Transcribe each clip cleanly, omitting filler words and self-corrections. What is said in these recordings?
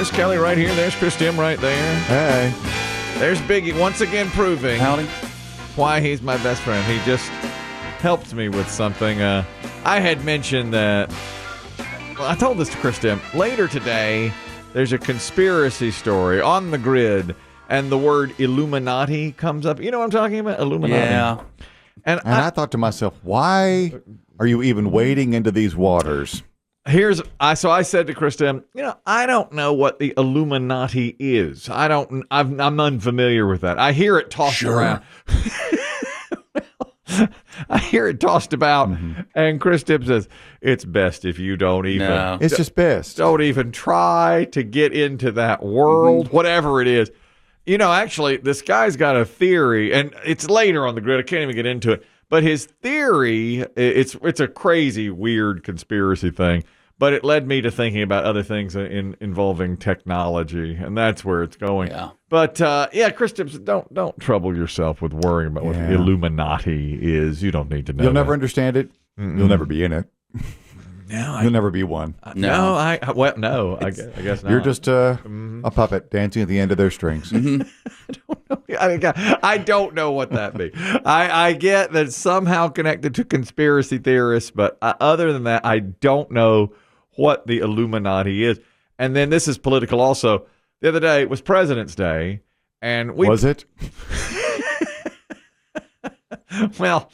There's Kelly right here. There's Chris Demm right there. Hey. There's Biggie once again proving Howdy. why he's my best friend. He just helped me with something. I had mentioned that. Well, I told this to Chris Demm. Later today, there's a conspiracy story on the grid, and the word Illuminati comes up. You know what I'm talking about? Illuminati. Yeah. And I thought to myself, why are you even wading into these waters? So I said to Chris Demm, I don't know what the Illuminati is. I'm unfamiliar with that. I hear it tossed around. I hear it tossed about, and Chris Demm says, it's best if you don't even. No. It's just best. Don't even try to get into that world, whatever it is. Actually, this guy's got a theory, and it's later on the grid. I can't even get into it. But his theory, it's a crazy, weird conspiracy thing. But it led me to thinking about other things involving technology, and that's where it's going. Yeah. But Chris Demm, don't trouble yourself with worrying about what the Illuminati is. You don't need to know. You'll never understand it. You'll never be in it. No, You'll never be one. No, I guess not. You're just a puppet dancing at the end of their strings. I don't know what that means. I get that it's somehow connected to conspiracy theorists, but other than that, I don't know what the Illuminati is. And then this is political also. The other day was President's Day, and Was it? Well,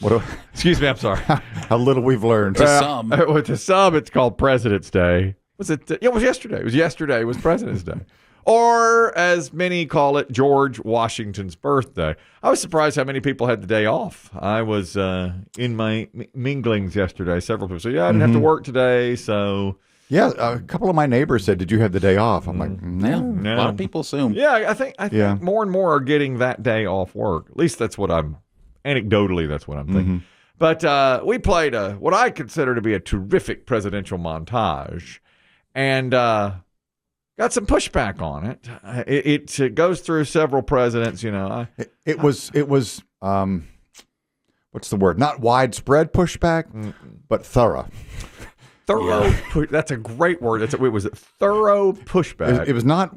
excuse me, I'm sorry. How little we've learned. To some, it's called President's Day. It was yesterday. It was yesterday. It was President's Day. Or, as many call it, George Washington's birthday. I was surprised how many people had the day off. I was in my minglings yesterday. Several people said, I didn't have to work today, so... Yeah, a couple of my neighbors said, did you have the day off? I'm like, no. A lot of people assume. Yeah, I think more and more are getting that day off work. At least that's what anecdotally, that's what I'm thinking. But we played what I consider to be a terrific presidential montage, and got some pushback on it. It goes through several presidents, It was what's the word? Not widespread pushback, but thorough. Thorough. That's a great word. It was a thorough pushback. It was not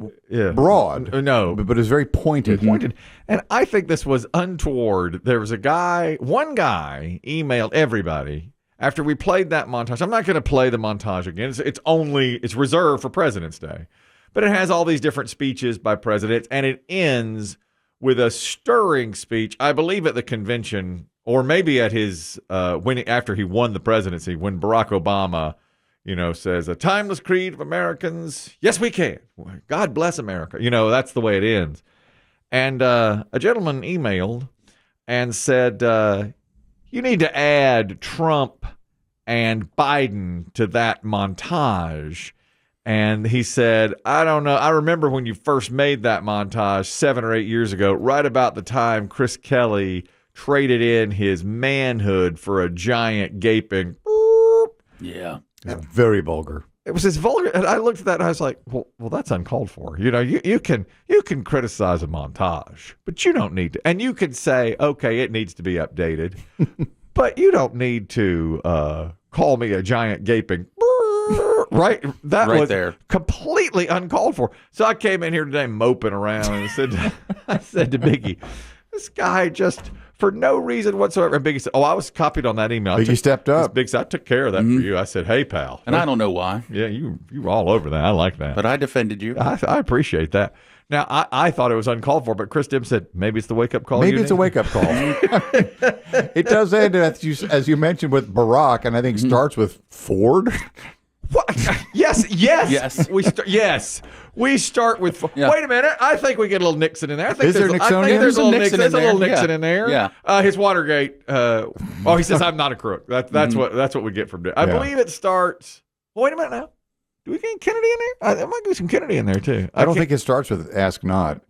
broad. No. But it was very pointed. And I think this was untoward. There was one guy emailed everybody after we played that montage. I'm not going to play the montage again. It's reserved for President's Day. But it has all these different speeches by presidents, and it ends with a stirring speech, I believe at the convention, or maybe at his after he won the presidency, when Barack Obama, says a timeless creed of Americans. Yes, we can. God bless America. That's the way it ends. And a gentleman emailed and said, you need to add Trump and Biden to that montage. And he said, I don't know. I remember when you first made that montage 7 or 8 years ago, right about the time Chris Kelly traded in his manhood for a giant gaping. Yeah. Very vulgar. It was as vulgar. And I looked at that and I was like, well, that's uncalled for. You can criticize a montage, but you don't need to. And you can say, okay, it needs to be updated, but you don't need to call me a giant gaping. Right? That right was there. Completely uncalled for. So I came in here today moping around and I said to Biggie, this guy just, for no reason whatsoever. And Biggie said, I was copied on that email. Biggie stepped up. Big, I took care of that for you. I said, hey, pal. And I don't know why. Yeah, you were all over that. I like that. But I defended you. I appreciate that. Now, I thought it was uncalled for, but Chris Demm said, maybe it's the wake-up call. Maybe it's a wake-up call. It does end, as you mentioned, with Barack, and I think starts with Ford. What? Yes. We start with. Yeah. Wait a minute. I think we get a little Nixon in there. I think Is there Nixon? I think there's a little Nixon. There's a little Nixon Yeah. in there. Yeah. His Watergate. He says I'm not a crook. That's what we get from it. I believe it starts. Wait a minute now. Do we get Kennedy in there? There might be some Kennedy in there too. I don't think it starts with ask not.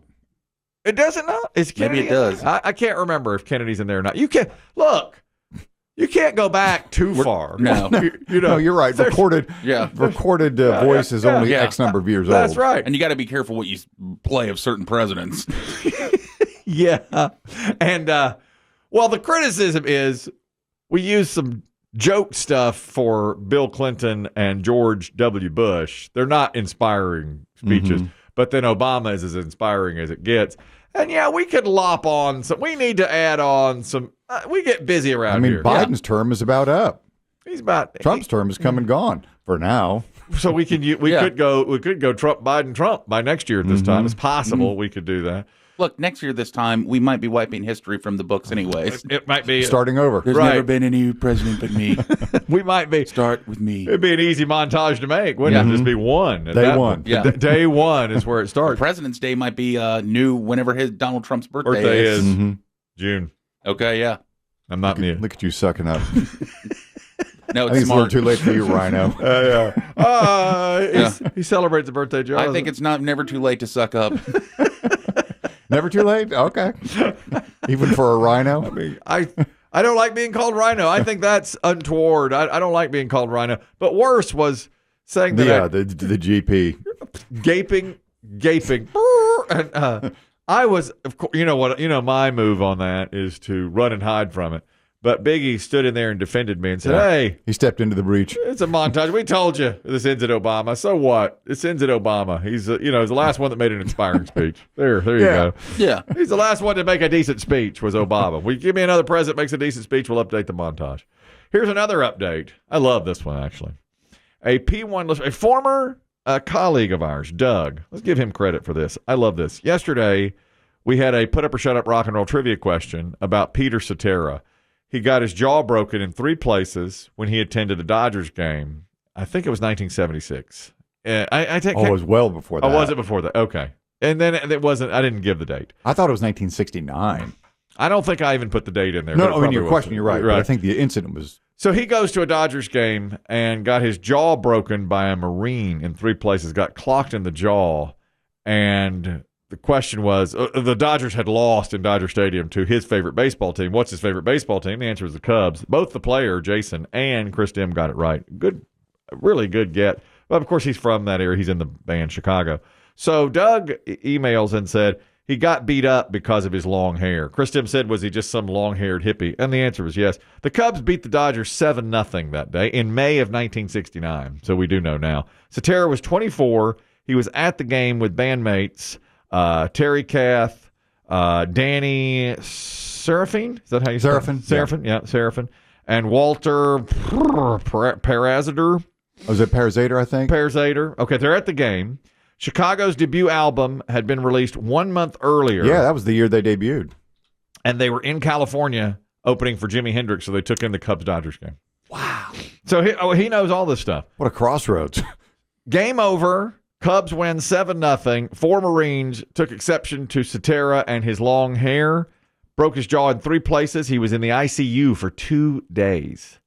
It doesn't not. Is Kennedy? Maybe it does. I can't remember if Kennedy's in there or not. You can look. You can't go back too far. No. No, you're right. Recorded voice is only X number of years old. That's right. And you got to be careful what you play of certain presidents. Yeah. And, the criticism is we use some joke stuff for Bill Clinton and George W. Bush. They're not inspiring speeches, but then Obama is as inspiring as it gets. And yeah, we could lop on some. We need to add on some. We get busy around here. Biden's term is about up. He's about Trump's term is come and gone for now. So we could go Trump Biden Trump by next year at this time. It's possible we could do that. Look, next year this time, we might be wiping history from the books anyways. It might be starting over. There's never been any president but me. We might be. Start with me. It'd be an easy montage to make, wouldn't it? Just be one. Day one. Yeah. Day one is where it starts. President's Day might be new whenever Donald Trump's birthday is. June. Okay, yeah. I'm not me. Look at you sucking up. No, I think it's a little too late for you, Rhino. He celebrates a birthday, Joe. I think it's never too late to suck up. Never too late? Okay. Even for a rhino? I mean, I don't like being called Rhino. I think that's untoward. I don't like being called Rhino. But worse was saying that the GP. Gaping. And I was, of course, my move on that is to run and hide from it. But Biggie stood in there and defended me and said, hey. He stepped into the breach. It's a montage. We told you this ends at Obama. So what? This ends at Obama. He's the last one that made an inspiring speech. There you go. Yeah. He's the last one to make a decent speech was Obama. We give me another president makes a decent speech, we'll update the montage. Here's another update. I love this one, actually. A P1 a former colleague of ours, Doug. Let's give him credit for this. I love this. Yesterday, we had a put up or shut up rock and roll trivia question about Peter Cetera. He got his jaw broken in 3 places when he attended a Dodgers game. I think it was 1976. It was well before that. Oh, was it before that? Okay. And then it wasn't. I didn't give the date. I thought it was 1969. I don't think I even put the date in there. No, I mean, your question, you're right. But I think the incident was. So he goes to a Dodgers game and got his jaw broken by a Marine in 3 places, got clocked in the jaw, and the question was, the Dodgers had lost in Dodger Stadium to his favorite baseball team. What's his favorite baseball team? The answer was the Cubs. Both the player, Jason, and Chris Demm got it right. Good, really good get. But, of course, he's from that area. He's in the band Chicago. So Doug emails and said he got beat up because of his long hair. Chris Demm said, was he just some long-haired hippie? And the answer was yes. The Cubs beat the Dodgers 7-0 that day in May of 1969. So we do know now. Cetera was 24. He was at the game with bandmates Terry Kath, Danny Serafin. Is that how you say it? Serafin, yeah, Serafin. And Walter Parazader. Was it Parazader, I think? Parazader. Okay, they're at the game. Chicago's debut album had been released 1 month earlier. Yeah, that was the year they debuted. And they were in California opening for Jimi Hendrix, so they took in the Cubs-Dodgers game. Wow. So he knows all this stuff. What a crossroads. Game over. Cubs win 7-0. 4 Marines took exception to Cetera and his long hair. Broke his jaw in 3 places. He was in the ICU for 2 days.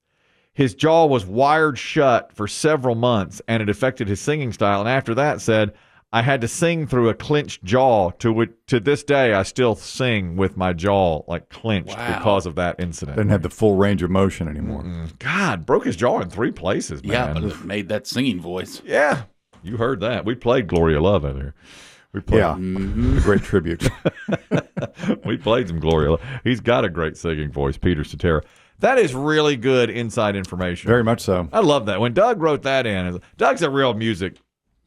His jaw was wired shut for several months, and it affected his singing style. And after that said, I had to sing through a clenched jaw. To this day, I still sing with my jaw like clenched because of that incident. Didn't have the full range of motion anymore. God, broke his jaw in 3 places, man. Yeah, but it made that singing voice. Yeah. You heard that. We played Gloria Love in there. We played. Yeah, a great tribute. We played some Gloria Love. He's got a great singing voice, Peter Cetera. That is really good inside information. Very much so. I love that. When Doug wrote that in, Doug's a real music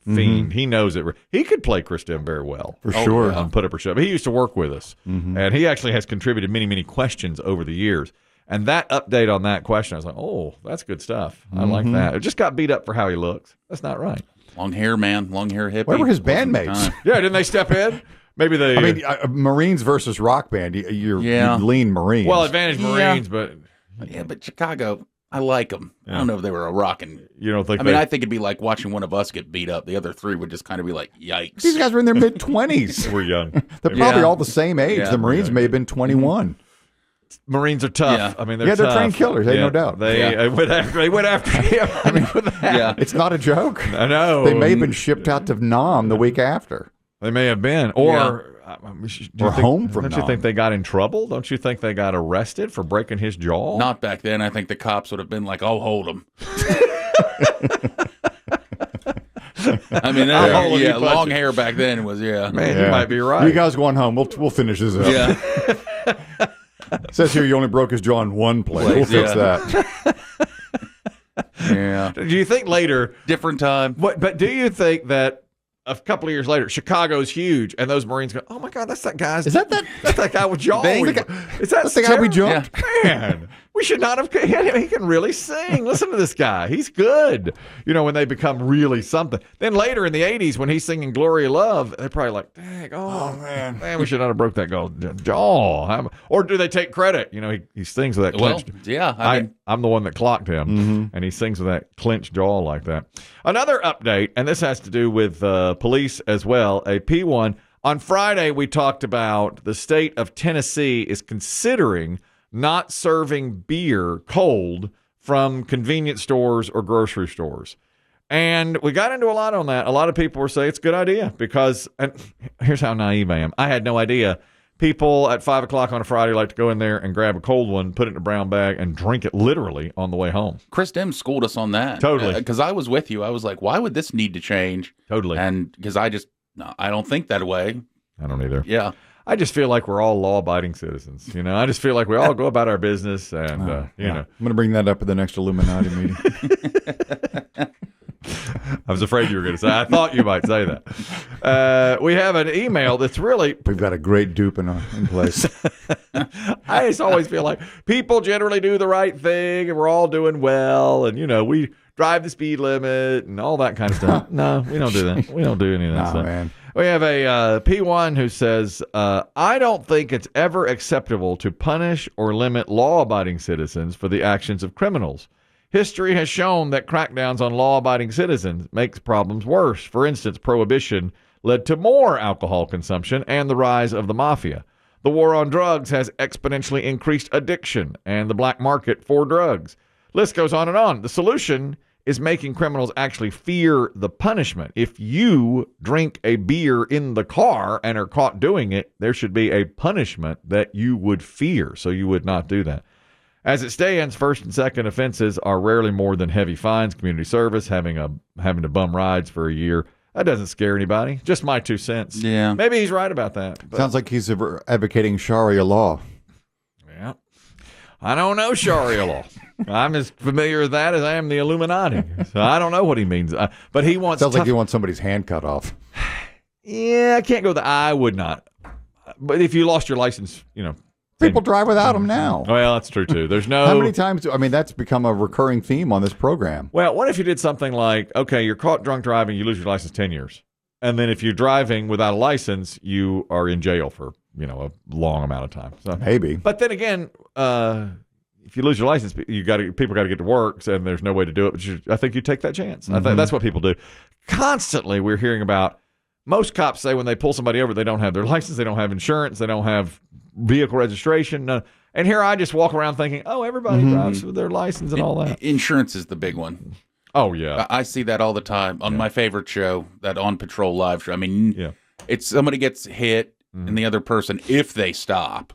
fiend. He knows it. He could play Chris Demm very well. For sure. On Put Up or Shut Up. He used to work with us. And he actually has contributed many, many questions over the years. And that update on that question, I was like, oh, that's good stuff. I like that. It just got beat up for how he looks. That's not right. Long hair, man. Long hair hippie. Where were his bandmates? Yeah, didn't they step in? Maybe they... I mean, Marines versus rock band. You lean Marines. Well, advantage Marines, but... Yeah, but Chicago, I like them. I don't know if they were a rockin'. You don't think? I think it'd be like watching one of us get beat up. The other 3 would just kind of be like, "Yikes!" These guys were in their mid-20s. We're young. They're probably all the same age. The Marines may have been 21. Marines are tough. Yeah. I mean, they're they're tough. trained killers. No doubt. They went after him. I mean, it's not a joke. I know. They may have been shipped out to Nam the week after. They may have been, or home from. Don't you think they got in trouble? Don't you think they got arrested for breaking his jaw? Not back then. I think the cops would have been like, "I'll hold him." I mean, long hair back then was Man, you might be right. You guys going home? We'll finish this up. Yeah. Says here you only broke his jaw in one place. We'll fix that. Yeah. Do you think later? Different time. But do you think that a couple of years later, Chicago's huge, and those Marines go, "Oh my God, that's that guy's." That's that guy with jaw? Is that the guy we jumped? Man, we should not have. He can really sing. Listen to this guy. He's good. When they become really something. Then later in the '80s, when he's singing "Glory of Love," they're probably like, "Dang, man, we should not have broke that guy's jaw." Or do they take credit? He sings with that clenched. I'm the one that clocked him, and he sings with that clenched jaw like that. Another update, and this has to do with police as well. A P1 on Friday, we talked about the state of Tennessee is considering not serving beer cold from convenience stores or grocery stores. And we got into a lot on that. A lot of people were saying it's a good idea because, and here's how naive I am. I had no idea. People at 5 o'clock on a Friday like to go in there and grab a cold one, put it in a brown bag, and drink it literally on the way home. Chris Demm schooled us on that. Totally. Because I was with you. I was like, why would this need to change? Totally. And because I don't think that way. I don't either. Yeah. I just feel like we're all law-abiding citizens. I just feel like we all go about our business, and I'm going to bring that up at the next Illuminati meeting. I was afraid you were going to say. I thought you might say that. We have an email that's really. We've got a great dupe in place. I just always feel like people generally do the right thing, and we're all doing well, and we drive the speed limit and all that kind of stuff. No, we don't do that. We don't do any of that stuff. Man. We have a P1 who says, I don't think it's ever acceptable to punish or limit law-abiding citizens for the actions of criminals. History has shown that crackdowns on law-abiding citizens makes problems worse. For instance, prohibition led to more alcohol consumption and the rise of the mafia. The war on drugs has exponentially increased addiction and the black market for drugs. List goes on and on. The solution is making criminals actually fear the punishment. If you drink a beer in the car and are caught doing it, there should be a punishment that you would fear, so you would not do that. As it stands, first and second offenses are rarely more than heavy fines, community service, having to bum rides for a year. That doesn't scare anybody. Just my 2 cents. Yeah. Maybe he's right about that. Sounds like he's advocating Sharia law. Yeah. I don't know Sharia law. I'm as familiar with that as I am the Illuminati. So I don't know what he means. But he wants. Sounds like he wants somebody's hand cut off. Yeah, I can't go the I would not. But if you lost your license, People drive without them now. Well, that's true too. There's no. How many times? That's become a recurring theme on this program. Well, what if you did something like, okay, you're caught drunk driving, you lose your license 10 years. And then if you're driving without a license, you are in jail for, a long amount of time. So, maybe. But then again, if you lose your license, people got to get to work, and there's no way to do it. But I think you take that chance. I think that's what people do. Constantly, we're hearing about. Most cops say when they pull somebody over, they don't have their license, they don't have insurance, they don't have vehicle registration. And here I just walk around thinking, oh, everybody drives with their license and all that. Insurance is the big one. Oh, yeah. I see that all the time on my favorite show, that On Patrol live show. It's somebody gets hit and the other person, if they stop,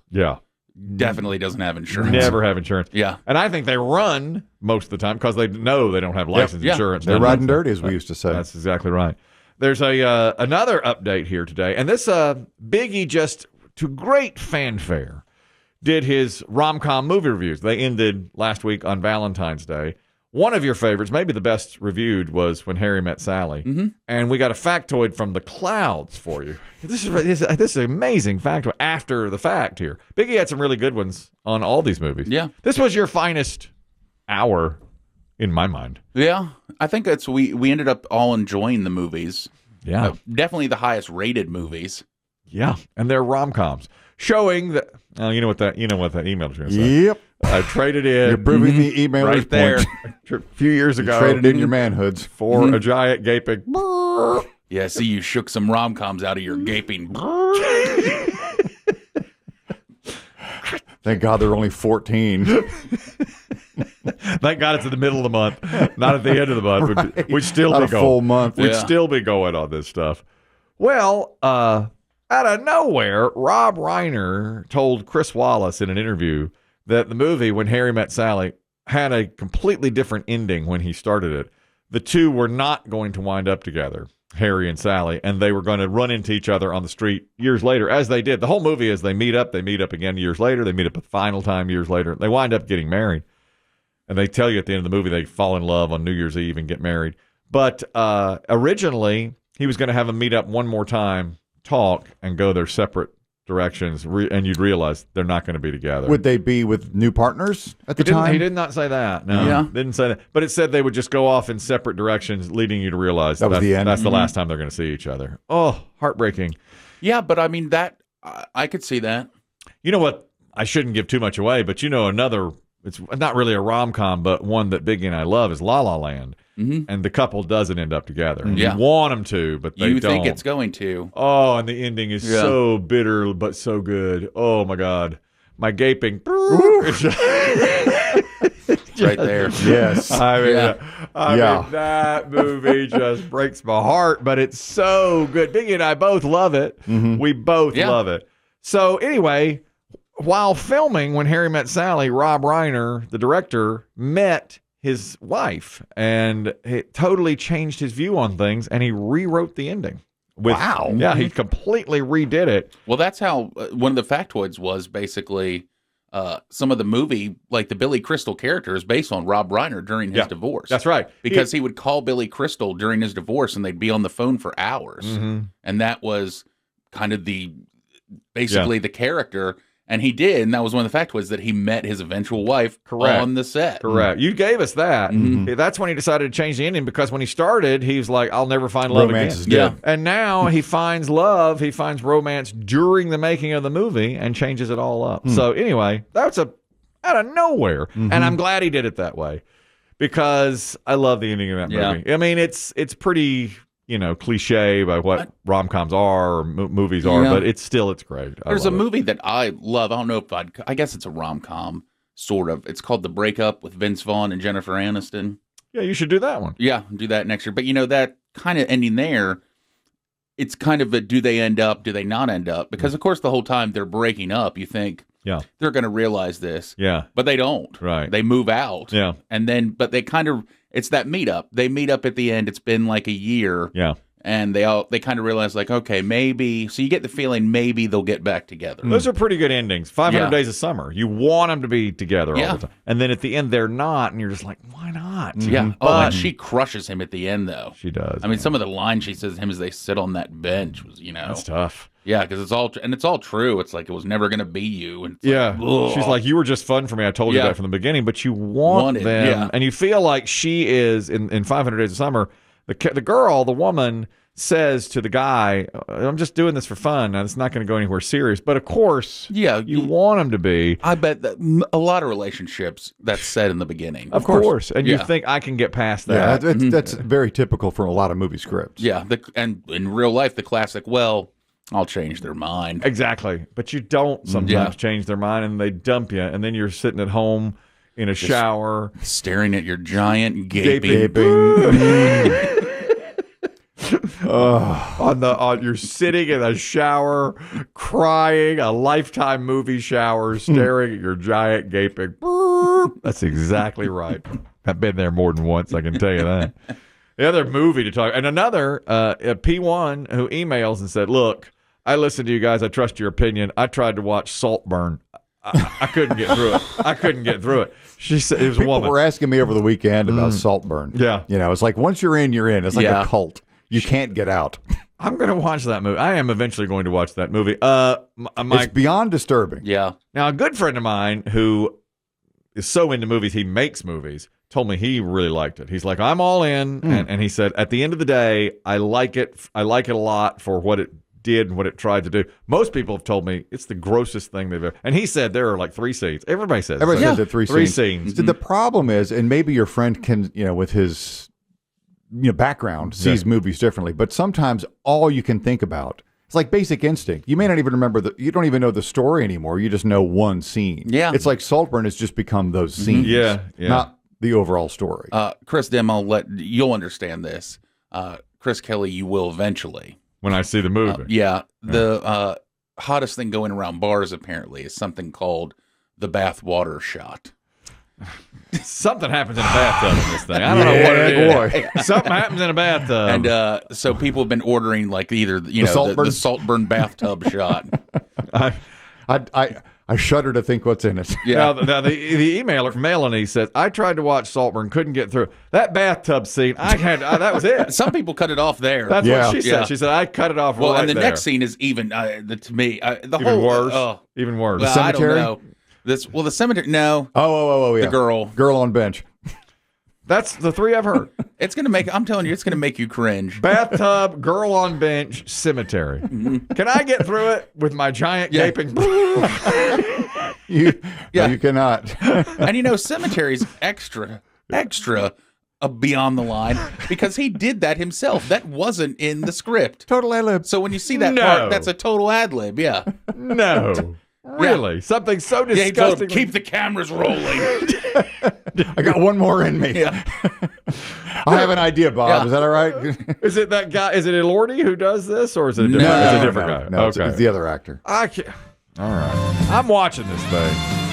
definitely doesn't have insurance. Never have insurance. Yeah. And I think they run most of the time because they know they don't have license insurance. They're riding dirty, as we used to say. That's exactly right. There's another update here today. And this Biggie, just to great fanfare, did his Rom-com movie reviews. They ended last week on Valentine's Day. One of your favorites, maybe the best reviewed, was When Harry Met Sally. Mm-hmm. And we got a factoid from the clouds for you. This is an amazing factoid after the fact here. Biggie had some really good ones on all these movies. Yeah. This was your finest hour, in my mind. Yeah. I think we ended up all enjoying the movies. Yeah. Definitely the highest rated movies. Yeah. And they're rom-coms. Showing that, you know what that email was going to say. Yep. I traded in. You're proving the emailer's right there point. A few years ago. You traded in your manhoods. For a giant gaping. Yeah, see, you shook some rom-coms out of your gaping. Thank God there are only 14. Thank God it's in the middle of the month, not at the end of the month. Right. We'd still Not be a going. full month. We'd Yeah. still be going on this stuff. Well, out of nowhere, Rob Reiner told Chris Wallace in an interview that the movie When Harry Met Sally had a completely different ending when he started it. The two were not going to wind up together. Harry and Sally, and they were going to run into each other on the street years later, as they did. The whole movie is they meet up again years later, they meet up a final time years later. They wind up getting married. And they tell you at the end of the movie they fall in love on New Year's Eve and get married. But originally, he was going to have them meet up one more time, talk, and go their separate directions, and you'd realize they're not going to be together. Would they be with new partners at the time? He did not say that. No, didn't say that. But it said they would just go off in separate directions, leading you to realize that was the end. That's the last time they're going to see each other. Oh, heartbreaking. Yeah, but I mean, that I could see that. You know what? I shouldn't give too much away, but another, it's not really a rom-com, but one that Biggie and I love is La La Land. Mm-hmm. And the couple doesn't end up together. Mm-hmm. You want them to, but they don't. You think it's going to. Oh, and the ending is so bitter, but so good. Oh, my God. My gaping. Right there. Yes. I mean, that movie just breaks my heart, but it's so good. Biggie and I both love it. Mm-hmm. We both love it. So anyway, while filming When Harry Met Sally, Rob Reiner, the director, met his wife, and it totally changed his view on things, and he rewrote the ending. Wow. Yeah, he completely redid it. Well, that's how one of the factoids was basically some of the movie, like the Billy Crystal character, is based on Rob Reiner during his divorce. That's right. Because he would call Billy Crystal during his divorce, and they'd be on the phone for hours. Mm-hmm. And that was kind of basically the character. And he did, and that was one of the factoids, that he met his eventual wife on the set. Correct. You gave us that. Mm-hmm. That's when he decided to change the ending, because when he started, he was like, I'll never find love again. Yeah. And now he finds love, he finds romance during the making of the movie and changes it all up. So anyway, that's out of nowhere. Mm-hmm. And I'm glad he did it that way, because I love the ending of that movie. I mean, it's pretty... cliche by what rom-coms are or movies are, but it's great. There's a movie that I love. I don't know if I guess it's a rom-com, sort of. It's called The Breakup with Vince Vaughn and Jennifer Aniston. Yeah, you should do that one. Yeah, do that next year. But that kind of ending there, it's kind of a do they end up, do they not end up? Because, of course, the whole time they're breaking up, you think, they're going to realize this. Yeah. But they don't. Right. They move out. Yeah. And then, but they kind of, it's that meetup. They meet up at the end. It's been like a year. Yeah. And they kind of realize, like, okay, maybe. So you get the feeling maybe they'll get back together. Those are pretty good endings. 500 Days of Summer. You want them to be together all the time. And then at the end, they're not. And you're just like, why not? Yeah. Oh, and she crushes him at the end, though. She does. I mean, some of the lines she says to him as they sit on that bench was, That's tough. Yeah, because it's all true. It's like, it was never going to be you. And she's like, you were just fun for me. I told you that from the beginning, but you want them. Yeah. And you feel like she is, in 500 Days of Summer, the girl, the woman, says to the guy, I'm just doing this for fun. Now, it's not going to go anywhere serious. But of course, you want them to be. I bet that a lot of relationships, that's said in the beginning. Of course. And you think, I can get past that. Yeah, that's very typical for a lot of movie scripts. Yeah. And in real life, the classic, I'll change their mind. Exactly. But you don't sometimes change their mind, and they dump you. And then you're sitting at home in a shower. Staring at your giant gaping. You're sitting in a shower, crying, a Lifetime movie shower, staring at your giant gaping. That's exactly right. I've been there more than once, I can tell you that. The other movie to talk, and another P1 who emails and said, look, I listened to you guys. I trust your opinion. I tried to watch Saltburn. I couldn't get through it. She said it was a woman. People were asking me over the weekend about Saltburn. Yeah. It's like once you're in, you're in. It's like a cult. You can't get out. I'm going to watch that movie. I am eventually going to watch that movie. It's beyond disturbing. Yeah. Now, a good friend of mine who is so into movies, he makes movies, told me he really liked it. He's like, I'm all in. And he said, at the end of the day, I like it. I like it a lot for what it did and what it tried to do. Most people have told me it's the grossest thing they've ever. And he said there are like 3 scenes. Everybody says that 3 scenes. The problem is, and maybe your friend can, with his background, sees movies differently, but sometimes all you can think about, it's like Basic Instinct. You may not even remember you don't even know the story anymore. You just know one scene. Yeah. It's like Saltburn has just become those scenes. Yeah. Not the overall story. Chris Demm, you'll understand this. Chris Kelly, you will eventually. When I see the movie. The hottest thing going around bars apparently is something called the bathwater shot. Something happens in a bathtub in this thing. I don't know what it is. boy. Something happens in a bathtub. And so people have been ordering like either the Saltburn bathtub shot. I shudder to think what's in it. Yeah. Now the emailer from Melanie says, I tried to watch Saltburn, couldn't get through. That bathtub scene, that was it. Some people cut it off there. That's what she said. She said, I cut it off well, right and the there. next scene is even, to me, the Even whole... worse. Even worse. Well, cemetery? I don't know. The cemetery, no. Oh, yeah. The girl. Girl on bench. That's the three I've heard. I'm telling you, it's going to make you cringe. Bathtub, girl on bench, cemetery. Can I get through it with my giant gaping? You cannot. And cemetery's extra beyond the line because he did that himself. That wasn't in the script. Total ad-lib. So when you see that part, that's a total ad-lib, yeah. No. Really? Yeah. Something so disgusting. Keep the cameras rolling. I got one more in me. Yeah. I have an idea, Bob. Yeah. Is that all right? Is it that guy? Is it Elordi who does this, or is it a different, No. it's a different guy? No, okay. it's the other actor. I can't. All right. I'm watching this thing.